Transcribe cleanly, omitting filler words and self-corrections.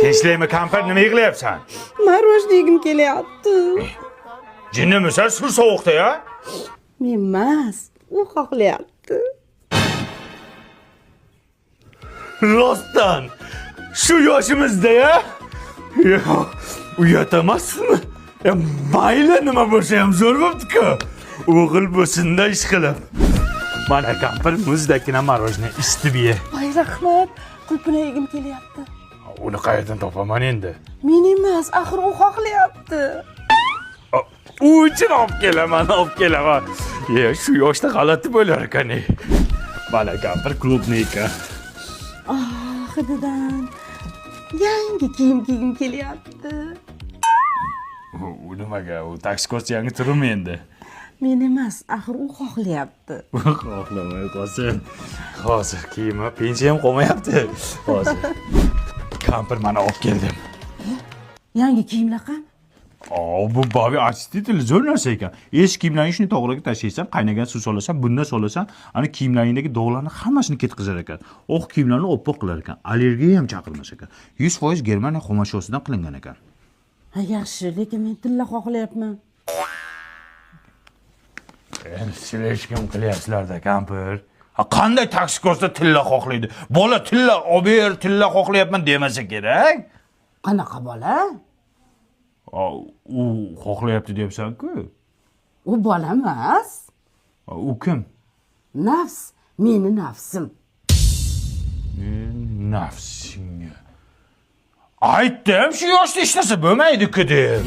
Tinchlikmi kampir, nima yig'layapsan? Marojna yegim kelyapti. Jinnimisan, suv sovuqda ya? Men emas, u xohlayapti. Rostdan, shu yoshimizda ya? Uyat emasmi? Mayli nima bo'lsa ham zo'r bo'libdi-ku. O'g'il bo'lsin-da ish qilib. Mana kampir muzdagina marojna istib ye. Voy rahmat, qulpini yegim kelyapti. Uni qayerdan topaman endi? Men emas, axir u xohlayapti. U uchun olib kelaman. Shu yoshda g'alati bo'lar ekan. Mana kampir klubniki. Hididan yangi kiyim kiygim kelyapti. U nimaga? U taksikos yangi turmi endi? Men emas, axir u xohlayapti. Xohlamay qolsin. Hozir kiyimi, pensiyam qolmayapti. Hozir. Kampir mana olib keldim. Yangi kiyimlar qani? Bu babi artistitili zo'r narsa ekan. Eski kiyimlarni shuni to'g'riga tashlaysan, qaynagan suv solasan, bundan solasan, ana kiyimlaringdagi dog'larni hammasini ketkizar ekan. Oq kiyimlarni oppoq qilar ekan. Allergiya ham chaqirmas ekan. 100% Germaniya xomashyo'sidan qilingan ekan. Ha, yaxshi, lekin men tilla xohlayapman. Silashkim qilyapsizlar-da, kampir. Qanday taksikosda tilla xohlaydi? Bola tilla ober, tilla xohlayapman demasa kerak. Qanaqa bola? U xohlayapti deyapsan-ku. U bola emas. U kim? Nafs, meni nafsim. Nafsingga. Aytdim, shu yoshda ishlasa bo'lmaydi-ku deb.